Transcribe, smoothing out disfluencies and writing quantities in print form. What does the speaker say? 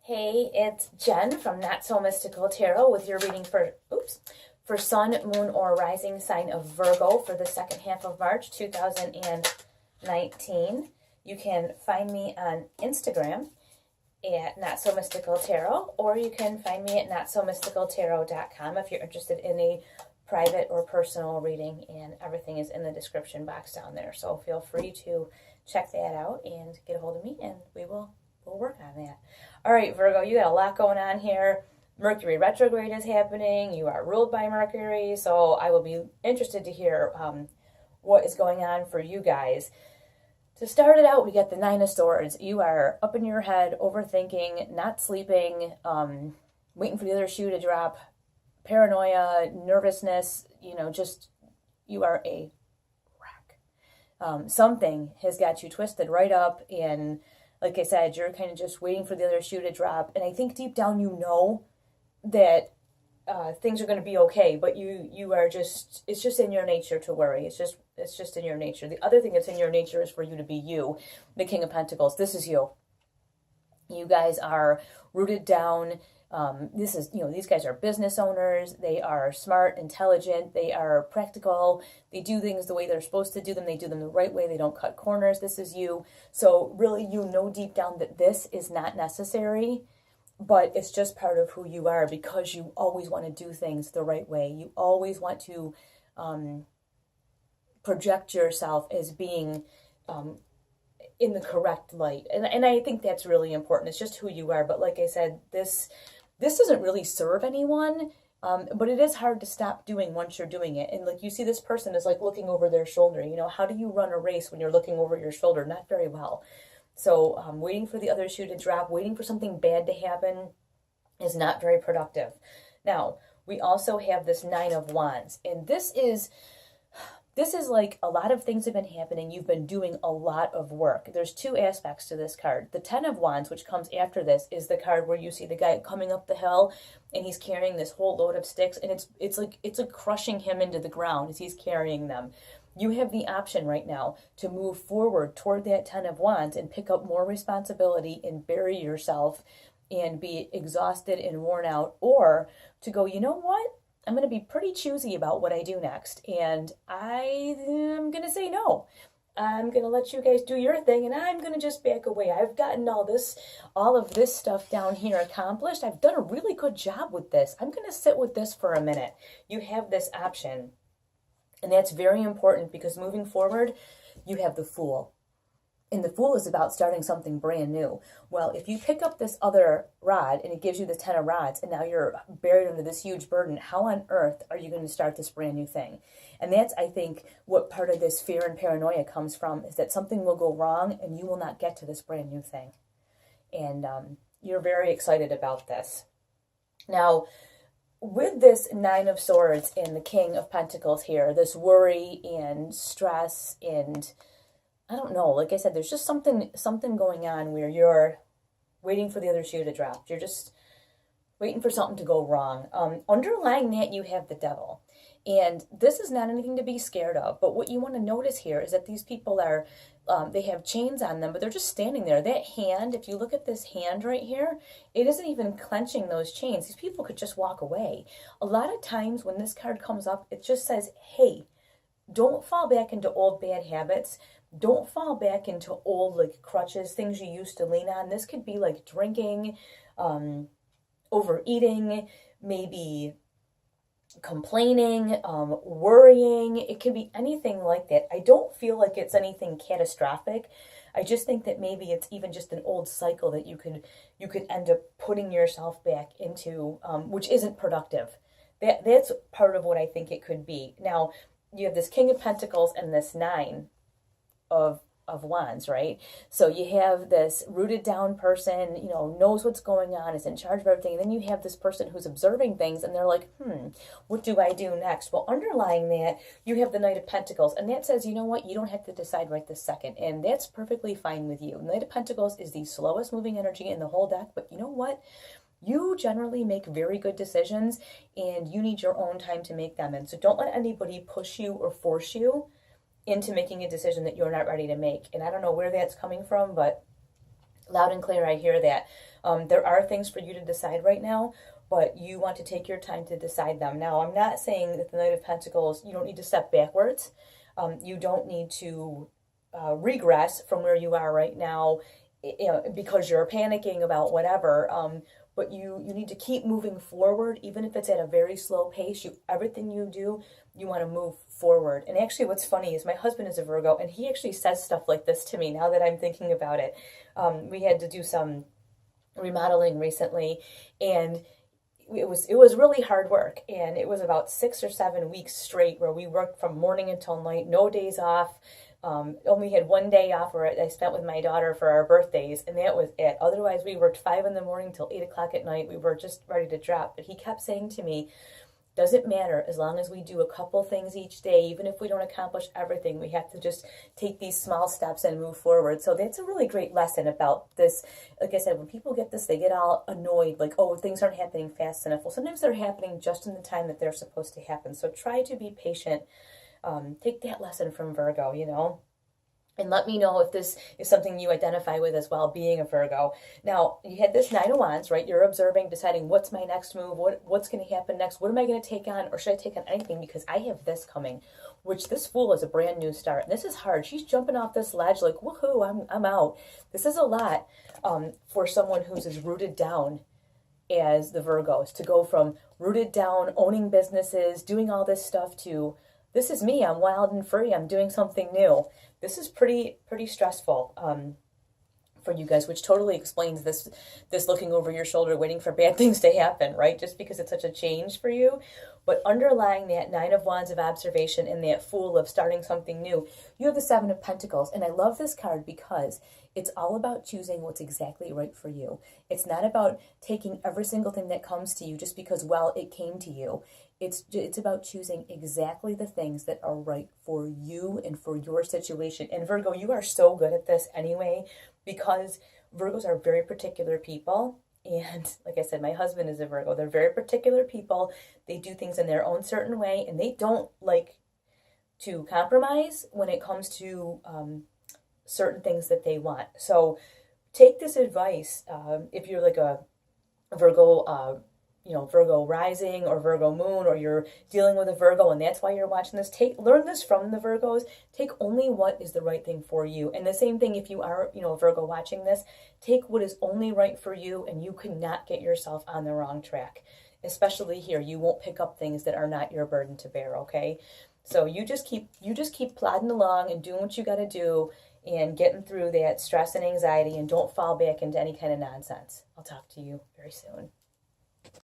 Hey, it's Jen from Not So Mystical Tarot with your reading for Sun, Moon, or Rising sign of Virgo for the second half of March 2019. You can find me on Instagram at Not So Mystical Tarot, or you can find me at notsomysticaltarot.com if you're interested in a private or personal reading, and everything is in the description box down there. So feel free to check that out and get a hold of me, and we'll work on that. All right, Virgo, you got a lot going on here. Mercury Retrograde is happening. You are ruled by Mercury, so I will be interested to hear what is going on for you guys. To start it out, we get the Nine of Swords. You are up in your head, overthinking, not sleeping, waiting for the other shoe to drop, paranoia, nervousness, you are a wreck. Something has got you twisted right up, and like I said, you're kind of just waiting for the other shoe to drop. And I think deep down you know that things are going to be okay, but you are just, it's just in your nature to worry. It's just in your nature. The other thing that's in your nature is for you to be you, the King of Pentacles. This is you. You guys are rooted down. These guys are business owners. They are smart, intelligent. They are practical. They do things the way they're supposed to do them. They do them the right way. They don't cut corners. This is you. So really, you know deep down that this is not necessary, but it's just part of who you are, because you always want to do things the right way. You always want to project yourself as being in the correct light. And I think that's really important. It's just who you are. But like I said, this doesn't really serve anyone, but it is hard to stop doing once you're doing it. And like you see, this person is like looking over their shoulder. How do you run a race when you're looking over your shoulder? Not very well. So waiting for the other shoe to drop, waiting for something bad to happen is not very productive. Now, we also have this Nine of Wands, and this is like a lot of things have been happening. You've been doing a lot of work. There's two aspects to this card. The Ten of Wands, which comes after this, is the card where you see the guy coming up the hill and he's carrying this whole load of sticks, and it's like crushing him into the ground as he's carrying them. You have the option right now to move forward toward that Ten of Wands and pick up more responsibility and bury yourself and be exhausted and worn out, or to go, you know what? I'm going to be pretty choosy about what I do next, and I am going to say no. I'm going to let you guys do your thing, and I'm going to just back away. I've gotten all of this stuff down here accomplished. I've done a really good job with this. I'm going to sit with this for a minute. You have this option, and that's very important, because moving forward, you have the Fool. And the Fool is about starting something brand new. Well, if you pick up this other rod and it gives you the Ten of Rods, and now you're buried under this huge burden, how on earth are you going to start this brand new thing? And that's, I think, what part of this fear and paranoia comes from, is that something will go wrong and you will not get to this brand new thing. And you're very excited about this. Now, with this Nine of Swords and the King of Pentacles here, this worry and stress and I don't know, like I said, there's just something going on where you're waiting for the other shoe to drop. You're just waiting for something to go wrong. Underlying that, you have the Devil. And this is not anything to be scared of. But what you want to notice here is that these people are, they have chains on them, but they're just standing there. That hand, if you look at this hand right here, it isn't even clenching those chains. These people could just walk away. A lot of times when this card comes up, it just says, hey, don't fall back into old bad habits. Don't fall back into old like crutches, things you used to lean on. This could be like drinking, overeating, maybe complaining, worrying. It can be anything like that. I don't feel like it's anything catastrophic. I just think that maybe it's even just an old cycle that you could end up putting yourself back into, which isn't productive. That's part of what I think it could be. Now, you have this King of Pentacles and this Nine of Wands, right? So you have this rooted down person, knows what's going on, is in charge of everything. And then you have this person who's observing things, and they're like, what do I do next? Well, underlying that, you have the Knight of Pentacles, and that says, you know what? You don't have to decide right this second, and that's perfectly fine with you. Knight of Pentacles is the slowest moving energy in the whole deck, but you know what? You generally make very good decisions, and you need your own time to make them. And so don't let anybody push you or force you into making a decision that you're not ready to make. And I don't know where that's coming from, but Loud and clear, I hear that. There are things for you to decide right now, but you want to take your time to decide them. Now, I'm not saying that the Knight of Pentacles, you don't need to step backwards. You don't need to regress from where you are right now, because you're panicking about whatever. But you need to keep moving forward, even if it's at a very slow pace. Everything you do, you want to move forward. And actually, what's funny is my husband is a Virgo, and he actually says stuff like this to me now that I'm thinking about it. We had to do some remodeling recently, and it was really hard work, and it was about 6 or 7 weeks straight where we worked from morning until night, no days off. Only had 1 day off where I spent with my daughter for our birthdays, and that was it. Otherwise, we worked 5 in the morning till 8 o'clock at night. We were just ready to drop. But he kept saying to me, doesn't matter, as long as we do a couple things each day, even if we don't accomplish everything, we have to just take these small steps and move forward. So that's a really great lesson about this. Like I said, when people get this, they get all annoyed, like, oh, things aren't happening fast enough. Well, sometimes they're happening just in the time that they're supposed to happen. So try to be patient. Take that lesson from Virgo, and let me know if this is something you identify with as well, being a Virgo. Now, you had this Nine of Wands, right? You're observing, deciding what's my next move, what's going to happen next, what am I going to take on, or should I take on anything, because I have this coming, which this Fool is a brand new start. And this is hard. She's jumping off this ledge like, woohoo, I'm out. This is a lot for someone who's as rooted down as the Virgos, to go from rooted down, owning businesses, doing all this stuff, to this is me, I'm wild and free, I'm doing something new. This is pretty stressful for you guys, which totally explains this looking over your shoulder, waiting for bad things to happen, right? Just because it's such a change for you. But underlying that Nine of Wands of observation and that Fool of starting something new, you have the Seven of Pentacles. And I love this card because it's all about choosing what's exactly right for you. It's not about taking every single thing that comes to you just because, well, it came to you. It's about choosing exactly the things that are right for you and for your situation. And Virgo, you are so good at this anyway, because Virgos are very particular people. And like I said, my husband is a Virgo. They're very particular people. They do things in their own certain way, and they don't like to compromise when it comes to certain things that they want. So take this advice. If you're like a Virgo, Virgo rising or Virgo moon, or you're dealing with a Virgo and that's why you're watching this, learn this from the Virgos. Take only what is the right thing for you. And the same thing if you are, a Virgo watching this, take what is only right for you, and you cannot get yourself on the wrong track. Especially here, you won't pick up things that are not your burden to bear, okay? So you just keep plodding along and doing what you got to do and getting through that stress and anxiety, and don't fall back into any kind of nonsense. I'll talk to you very soon.